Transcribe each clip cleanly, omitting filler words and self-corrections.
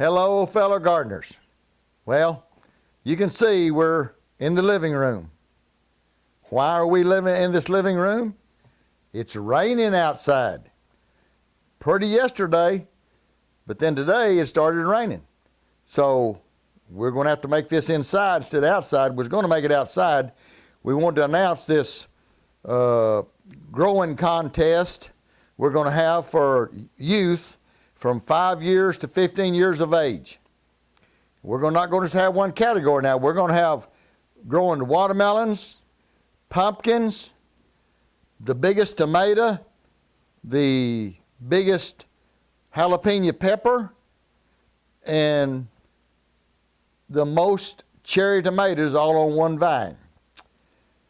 Hello, fellow gardeners. Well, you can see we're in the living room. Why are we living in this living room? It's raining outside. Pretty yesterday, but then today it started raining. So we're going to have to make this inside instead of outside. We're going to make it outside. We want to announce this growing contest we're going to have for youth from 5 years to 15 years of age. We're not going to just have one category now. We're going to have growing watermelons, pumpkins, the biggest tomato, the biggest jalapeno pepper, and the most cherry tomatoes all on one vine.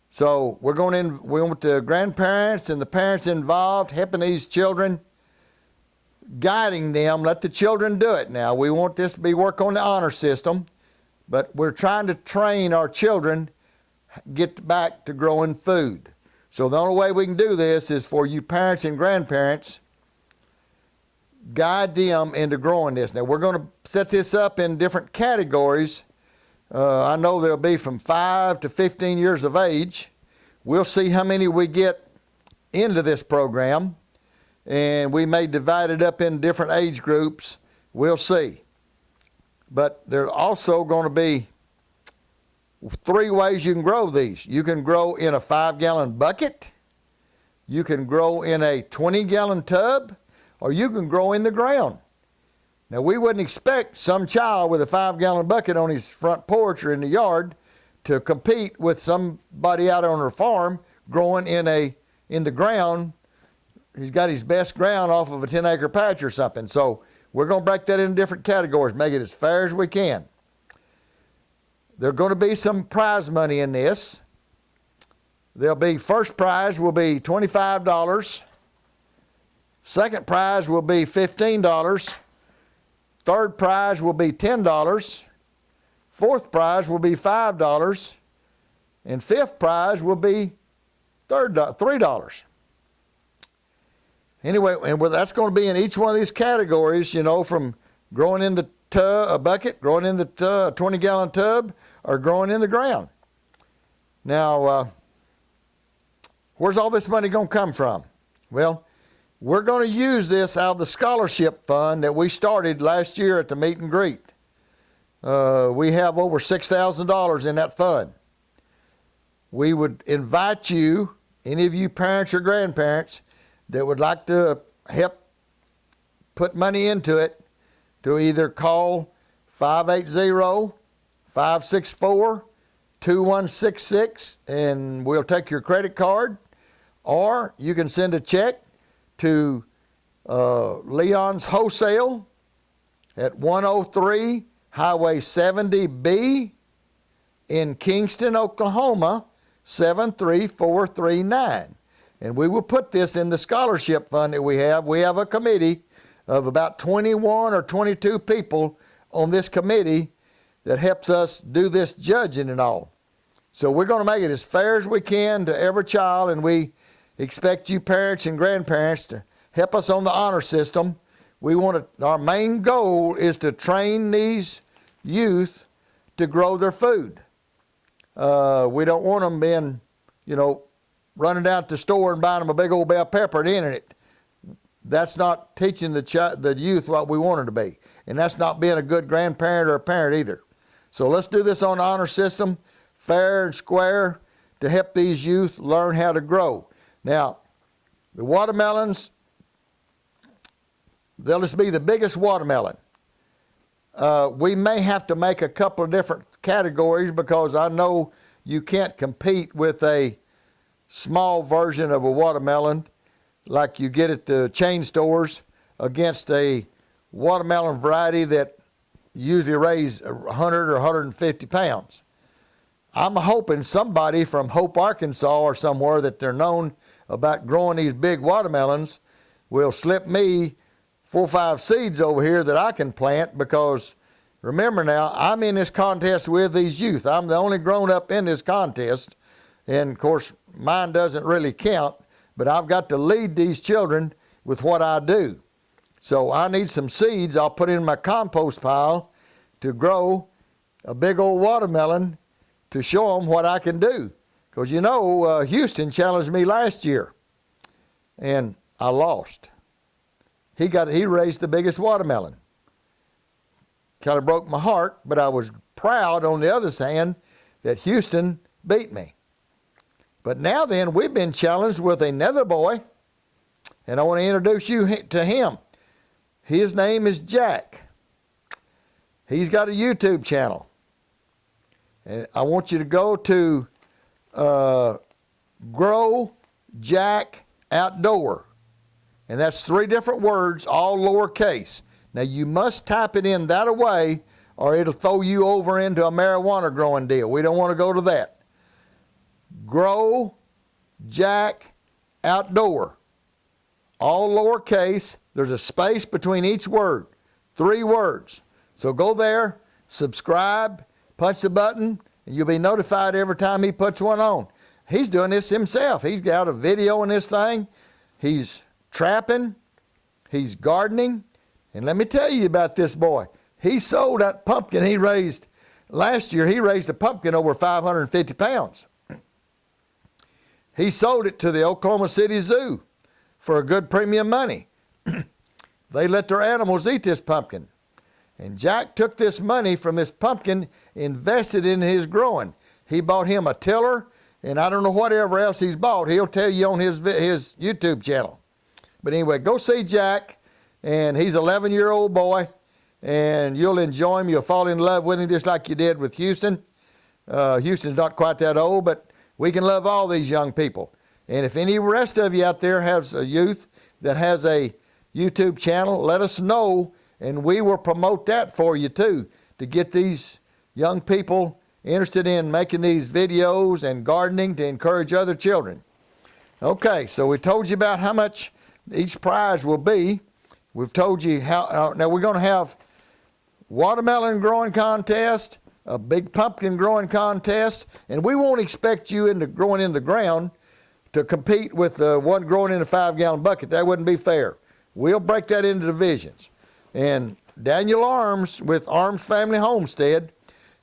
So we want the grandparents and the parents involved, helping these children, guiding them. Let the children do it now. We want this to be work on the honor system, but we're trying to train our children get back to growing food. So the only way we can do this is for you parents and grandparents, guide them into growing this. Now we're going to set this up in different categories. I know there'll be from 5 to 15 years of age. We'll see how many we get into this program, and we may divide it up in different age groups. We'll see. But there's also going to be 3 ways you can grow these. You can grow in a 5-gallon bucket, you can grow in a 20-gallon tub, or you can grow in the ground. Now, we wouldn't expect some child with a 5-gallon bucket on his front porch or in the yard to compete with somebody out on her farm growing in the ground. He's got his best ground off of a 10-acre patch or something. So we're going to break that into different categories, make it as fair as we can. There's going to be some prize money in this. First prize will be $25. Second prize will be $15. Third prize will be $10. Fourth prize will be $5. And fifth prize will be $3. Anyway, and that's going to be in each one of these categories, from growing in a bucket, growing in the 20-gallon tub, or growing in the ground. Now, where's all this money going to come from? Well, we're going to use this out of the scholarship fund that we started last year at the meet and greet. We have over $6,000 in that fund. We would invite you, any of you parents or grandparents that would like to help put money into it, to either call 580-564-2166 and we'll take your credit card, or you can send a check to Leon's Wholesale at 103 Highway 70B in Kingston, Oklahoma, 73439. And we will put this in the scholarship fund that we have. We have a committee of about 21 or 22 people on this committee that helps us do this judging and all. So we're going to make it as fair as we can to every child, and we expect you parents and grandparents to help us on the honor system. Our main goal is to train these youth to grow their food. We don't want them being, running down to the store and buying them a big old bell pepper and eating it. That's not teaching the youth what we want them to be. And that's not being a good grandparent or a parent either. So let's do this on the honor system, fair and square, to help these youth learn how to grow. Now, the watermelons, they'll just be the biggest watermelon. We may have to make a couple of different categories because I know you can't compete with a small version of a watermelon like you get at the chain stores against a watermelon variety that usually weighs 100 or 150 pounds. I'm hoping somebody from Hope, Arkansas or somewhere that they're known about growing these big watermelons will slip me 4 or 5 seeds over here that I can plant, because remember now, I'm in this contest with these youth. I'm the only grown up in this contest, and of course mine doesn't really count, but I've got to lead these children with what I do. So I need some seeds I'll put in my compost pile to grow a big old watermelon to show them what I can do. Because you know, Houston challenged me last year, and I lost. He raised the biggest watermelon. Kind of broke my heart, but I was proud on the other hand that Houston beat me. But now then, we've been challenged with another boy, and I want to introduce you to him. His name is Jack. He's got a YouTube channel. And I want you to go to Grow Jack Outdoor. And that's 3 different words, all lowercase. Now you must type it in that way or it'll throw you over into a marijuana growing deal. We don't want to go to that. Grow Jack Outdoor. All lowercase. There's a space between each word. 3 words. So go there, subscribe, punch the button, and you'll be notified every time he puts one on. He's doing this himself. He's got a video in this thing. He's trapping. He's gardening. And let me tell you about this boy. He sold that pumpkin he raised. Last year, he raised a pumpkin over 550 pounds. He sold it to the Oklahoma City Zoo for a good premium money. They let their animals eat this pumpkin. And Jack took this money from this pumpkin, invested in his growing. He bought him a tiller, and I don't know whatever else he's bought. He'll tell you on his YouTube channel. But anyway, go see Jack, and he's an 11-year-old boy, and you'll enjoy him. You'll fall in love with him just like you did with Houston. Houston's not quite that old, but we can love all these young people. And if any rest of you out there has a youth that has a YouTube channel, let us know, and we will promote that for you too, to get these young people interested in making these videos and gardening to encourage other children. Okay, so we told you about how much each prize will be. We've told you how, now we're going to have watermelon growing contest, a big pumpkin growing contest, and we won't expect you growing in the ground to compete with the one growing in a 5-gallon bucket. That wouldn't be fair. We'll break that into divisions. And Daniel Arms with Arms Family Homestead,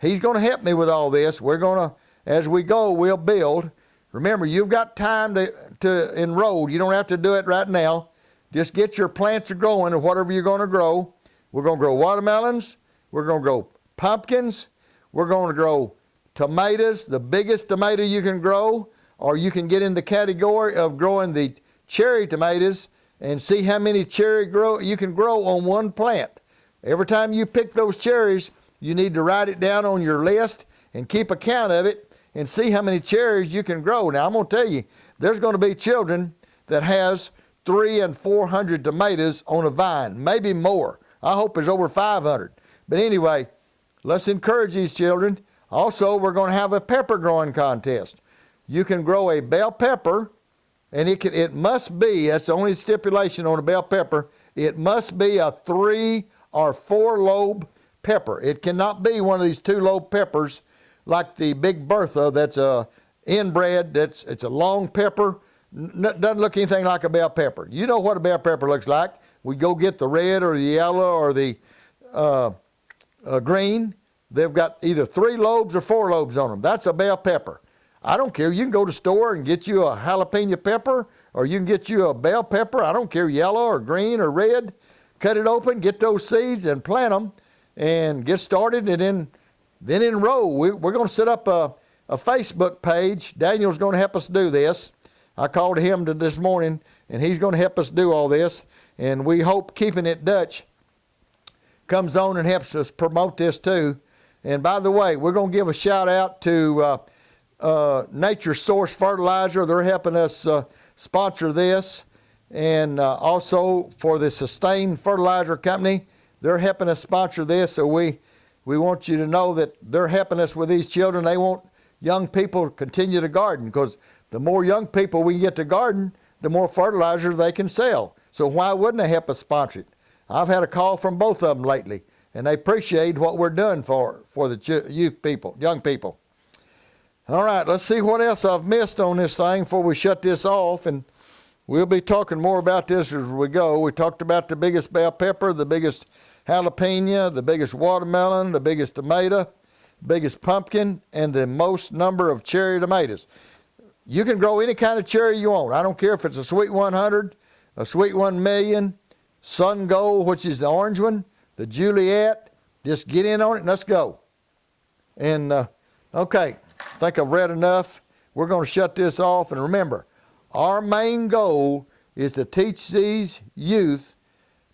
he's going to help me with all this. We're going to, as we go, we'll build. Remember, you've got time to enroll. You don't have to do it right now. Just get your plants growing or whatever you're going to grow. We're going to grow watermelons. We're going to grow pumpkins. We're going to grow tomatoes, the biggest tomato you can grow, or you can get in the category of growing the cherry tomatoes and see how many cherry you can grow on one plant. Every time you pick those cherries, you need to write it down on your list and keep account of it and see how many cherries you can grow. Now, I'm going to tell you, there's going to be children that has 300 and 400 tomatoes on a vine, maybe more. I hope there's over 500. But anyway, let's encourage these children. Also, we're going to have a pepper growing contest. You can grow a bell pepper, and it must be, that's the only stipulation on a bell pepper, it must be a 3 or 4 lobe pepper. It cannot be one of these 2 lobe peppers like the Big Bertha that's inbred, it's a long pepper, doesn't look anything like a bell pepper. You know what a bell pepper looks like. We go get the red or the yellow or the green. They've got either 3 lobes or 4 lobes on them. That's a bell pepper. I don't care. You can go to the store and get you a jalapeno pepper, or you can get you a bell pepper. I don't care, yellow or green or red. Cut it open, get those seeds and plant them and get started, and then enroll. We're going to set up a Facebook page. Daniel's going to help us do this. I called him this morning, and he's going to help us do all this. And we hope Keeping It Dutch comes on and helps us promote this too. And by the way, we're going to give a shout out to Nature Source Fertilizer. They're helping us sponsor this. And also for the Sustain Fertilizer Company, they're helping us sponsor this. So we want you to know that they're helping us with these children. They want young people to continue to garden, because the more young people we get to garden, the more fertilizer they can sell. So why wouldn't they help us sponsor it? I've had a call from both of them lately, and they appreciate what we're doing for the young people. All right, let's see what else I've missed on this thing before we shut this off. And We'll be talking more about this as we go. We talked about the biggest bell pepper, the biggest jalapeno, the biggest watermelon, the biggest tomato, biggest pumpkin, and the most number of cherry tomatoes. You can grow any kind of cherry you want. I don't care if it's a Sweet 100, a Sweet 1 million, Sun Gold, which is the orange one, the Juliet. Just get in on it and let's go. And, okay, I think I've read enough. We're going to shut this off. And remember, our main goal is to teach these youth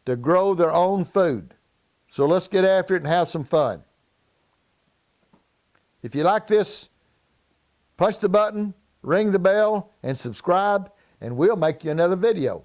to grow their own food. So let's get after it and have some fun. If you like this, punch the button, ring the bell, and subscribe, and we'll make you another video.